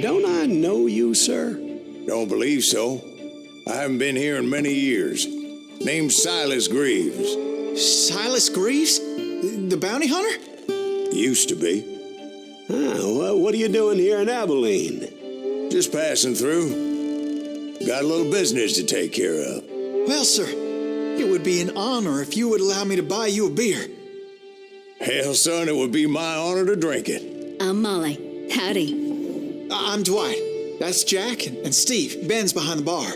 Don't I know you, sir? Don't believe so. I haven't been here in many years. Name's Silas Greaves. Silas Greaves? The bounty hunter? Used to be. Well, what are you doing here in Abilene? Just passing through. Got a little business to take care of. Well, sir, it would be an honor if you would allow me to buy you a beer. Hell, son, it would be my honor to drink it. I'm Molly. Howdy. I'm Dwight. That's Jack and Steve. Ben's behind the bar.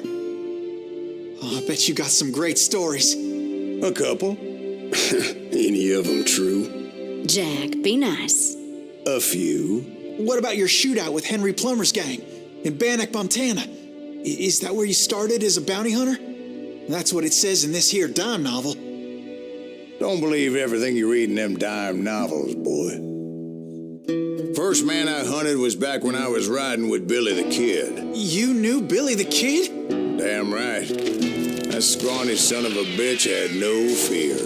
Oh, I bet you got some great stories. A couple. Any of them true? Jack, be nice. A few. What about your shootout with Henry Plummer's gang in Bannock, Montana? Is that where you started as a bounty hunter? That's what it says in this here dime novel. Don't believe everything you read in them dime novels, boy. First man I hunted was back when I was riding with Billy the Kid. You knew Billy the Kid? Damn right. That scrawny son of a bitch had no fear.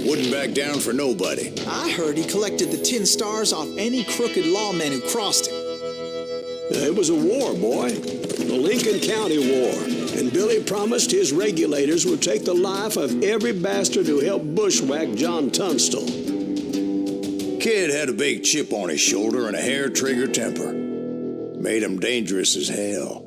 Wouldn't back down for nobody. I heard he collected the 10 stars off any crooked lawmen who crossed him. It was a war, boy. The Lincoln County War. And Billy promised his regulators would take the life of every bastard who helped bushwhack John Tunstall. Kid had a big chip on his shoulder and a hair-trigger temper. Made him dangerous as hell.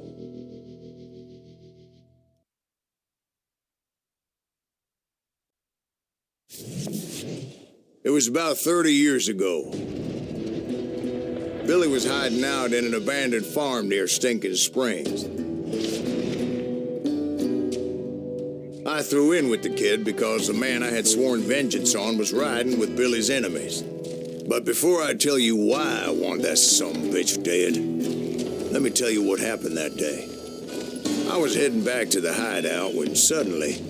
It was about 30 years ago. Billy was hiding out in an abandoned farm near Stinking Springs. I threw in with the kid because the man I had sworn vengeance on was riding with Billy's enemies. But before I tell you why I want that sumbitch dead, let me tell you what happened that day. I was heading back to the hideout when suddenly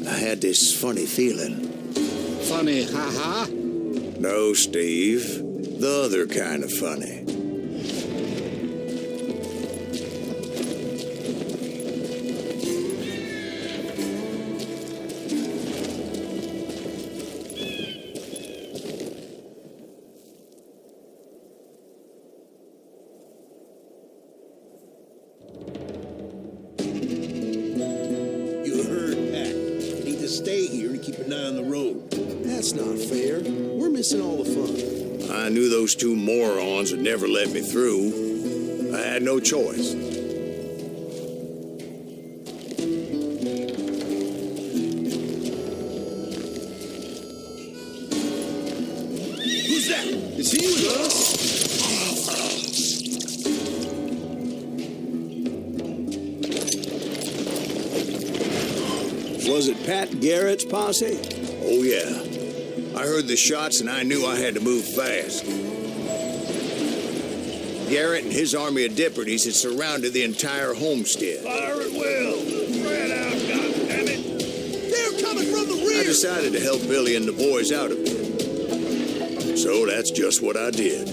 I had this funny feeling. Funny, ha-ha? No, Steve. The other kind of funny. You heard, Pat. You need to stay here and keep an eye on the road. That's not fair. We're missing all the fun. I knew those two morons would never let me through. I had no choice. Who's that? Is he with us? Was it Pat Garrett's posse? Oh, yeah. I heard the shots and I knew I had to move fast. Garrett and his army of deputies had surrounded the entire homestead. Fire at will. Spread out, goddammit. They're coming from the rear. I decided to help Billy and the boys out a bit. So that's just what I did.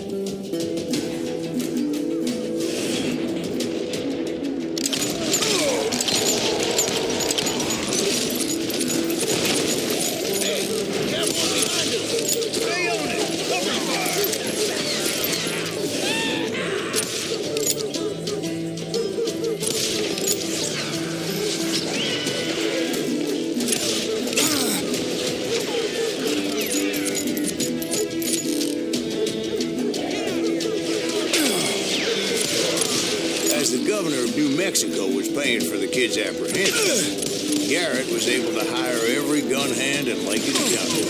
As the governor of New Mexico was paying for the kid's apprehension, Garrett was able to hire every gun hand in Lincoln County.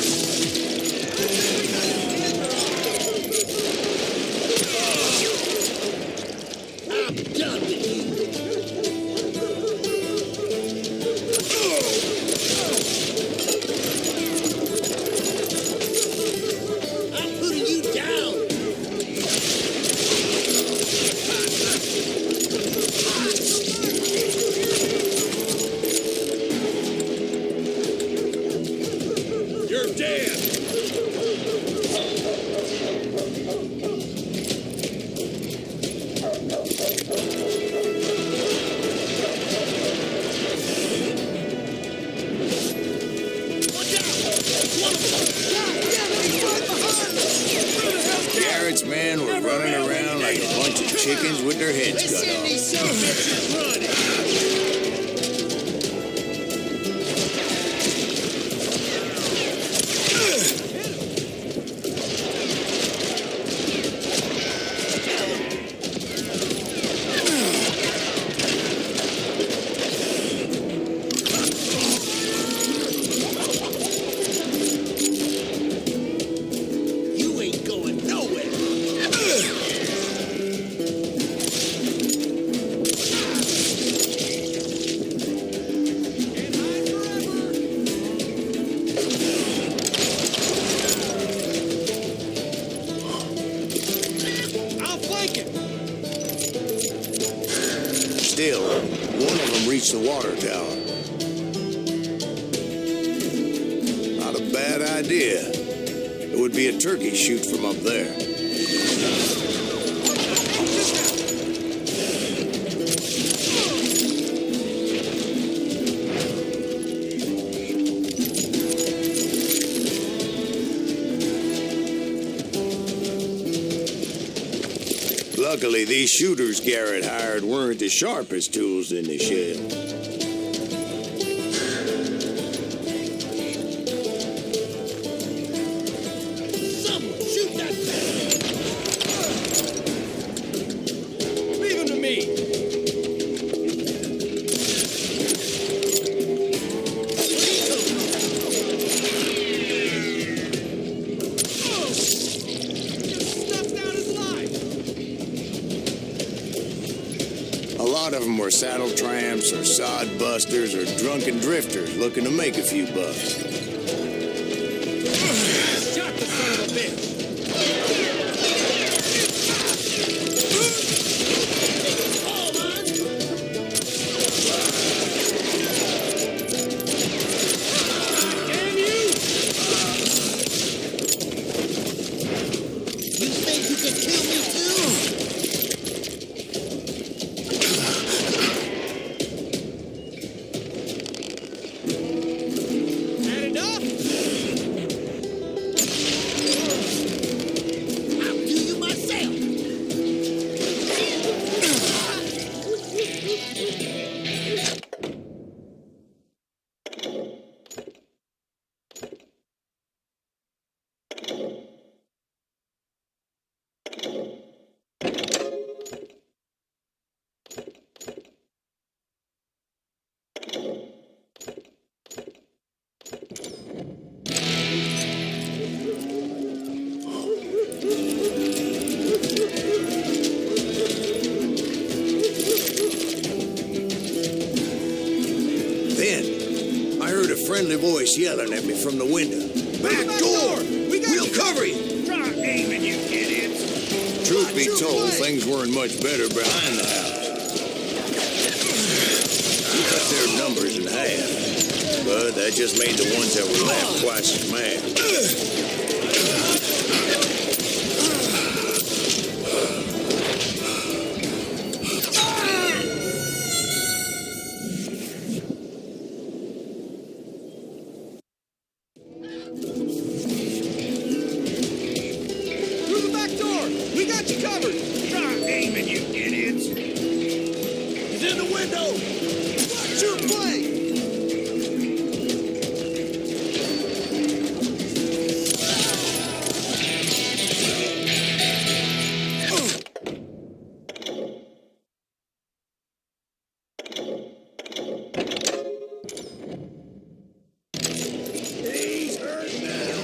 I'm done with you. I'm putting you down. You're dead. bunch of chickens with their heads cut off. These son of bitches running. You ain't going nowhere. I'll flank it. Still, one of them reached the water tower. Not a bad idea. It would be a turkey shoot from up there. Luckily, these shooters Garrett hired weren't as sharp as tools in the shed. Someone shoot that thing. Leave him to me. Stuffed out his life. A lot of them were saddle tramps or sod busters or drunken drifters looking to make a few bucks. Shot the son of a bitch. All mine. Damn you! You think you can kill me too? Had enough? I'll do you myself. Then, I heard a friendly voice yelling at me from the window. Back door! We'll cover you! Try aiming, you idiots. Truth be told, things weren't much better behind the house. We cut their numbers in half, but that just made the ones that were left twice as mad. Through the back door! We got you covered! Try aiming, you idiots! He's in the window! Watch your flank! He's hurt now!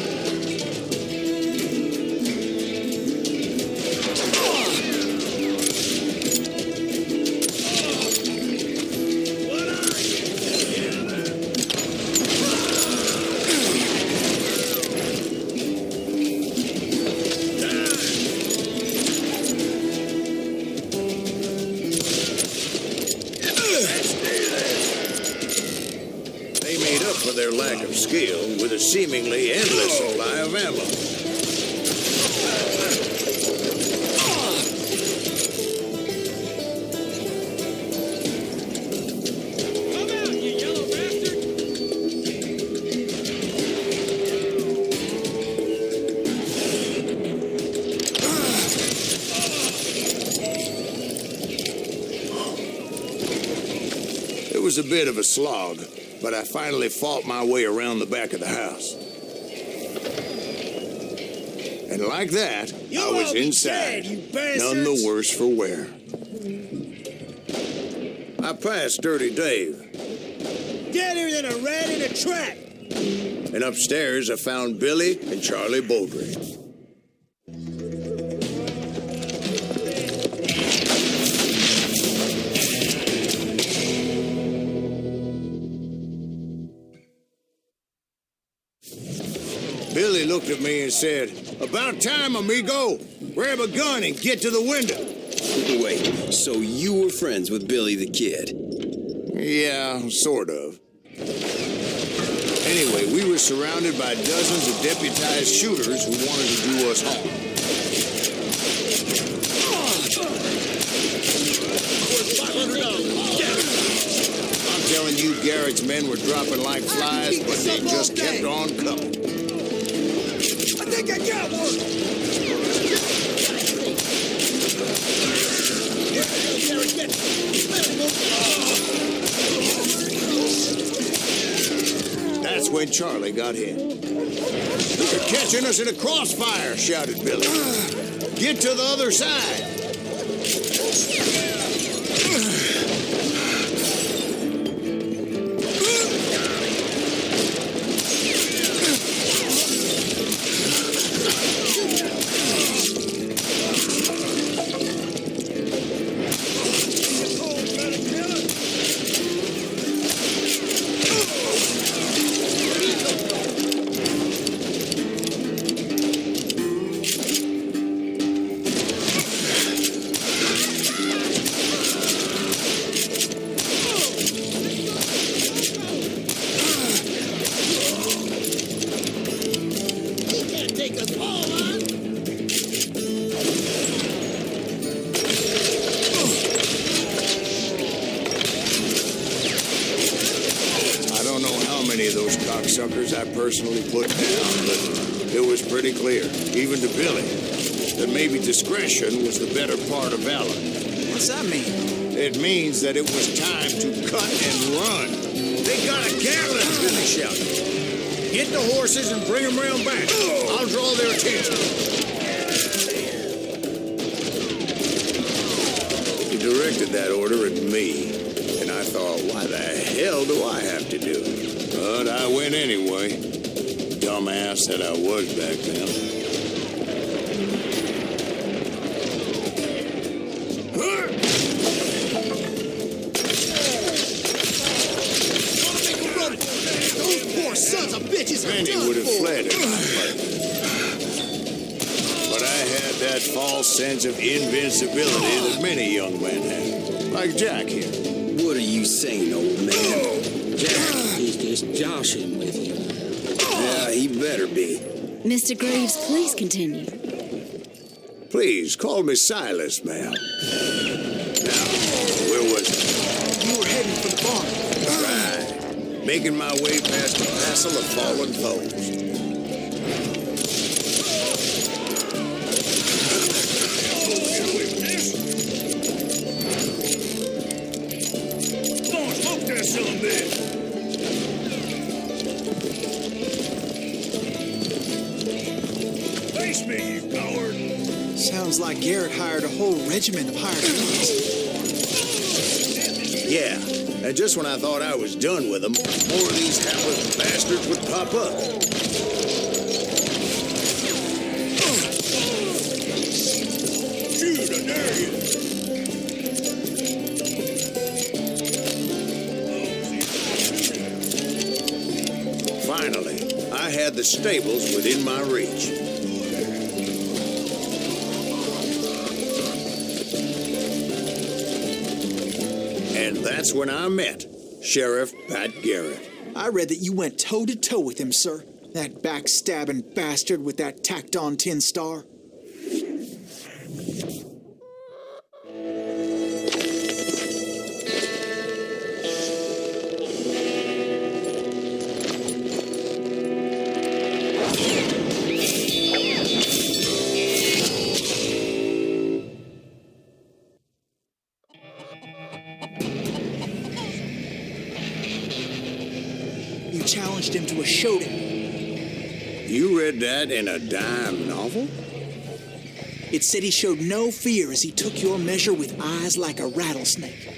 What are you? They made up for their lack of skill with a seemingly endless supply of ammo. Come out, you yellow bastard! was a bit of a slog, but I finally fought my way around the back of the house. And like that, I was inside, none the worse for wear. I passed Dirty Dave. Deader than a rat in a trap. And upstairs, I found Billy and Charlie Bowdre. Billy looked at me and said, "About time, amigo. Grab a gun and get to the window." Wait, so you were friends with Billy the Kid? Yeah, sort of. Anyway, we were surrounded by dozens of deputized shooters who wanted to do us harm. I'm telling you, Garrett's men were dropping like flies, but they just kept on coming. I think I got one. That's when Charlie got hit. "They're catching us in a crossfire," shouted Billy. "Get to the other side." Suckers I personally put down, but it was pretty clear, even to Billy, that maybe discretion was the better part of valor. What's that mean? It means that it was time to cut and run. "They got a Gatling," Billy shouted. "Get the horses and bring them round back. I'll draw their attention." He directed that order at me, and I thought, why the hell do I have to do it? But I went anyway. Dumbass that I was back then. Those poor sons of bitches are Many done would have for. fled at my fight. But I had that false sense of invincibility that many young men have. Like Jack here. What are you saying, old man? Jack, he's just joshing with you. Yeah, he better be. Mr. Graves, please continue. Please, call me Silas, ma'am. Now, where was I? You were heading for the barn. Right. Making my way past a passel of fallen foes. Sounds like Garrett hired a whole regiment of hired guns. Yeah, and just when I thought I was done with them, more of these hapless bastards would pop up. Shoot, I dare you. Finally, I had the stables within my reach. And that's when I met Sheriff Pat Garrett. I read that you went toe-to-toe with him, sir. That backstabbing bastard with that tacked-on tin star. challenged him to a showdown. You read that in a dime novel? It said he showed no fear as he took your measure with eyes like a rattlesnake.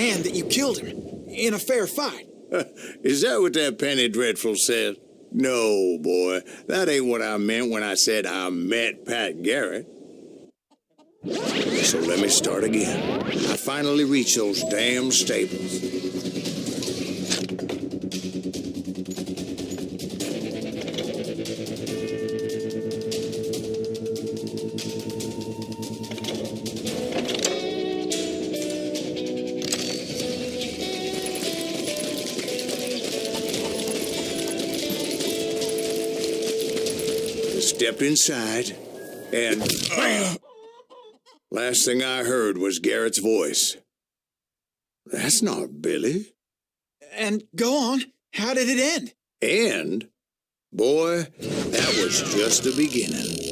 And that you killed him in a fair fight. Is that what that Penny Dreadful said? No, boy. That ain't what I meant when I said I met Pat Garrett. So let me start again. I finally reached those damn stables. Stepped inside, and last thing I heard was Garrett's voice. That's not Billy. And go on. How did it end? And, boy, that was just the beginning.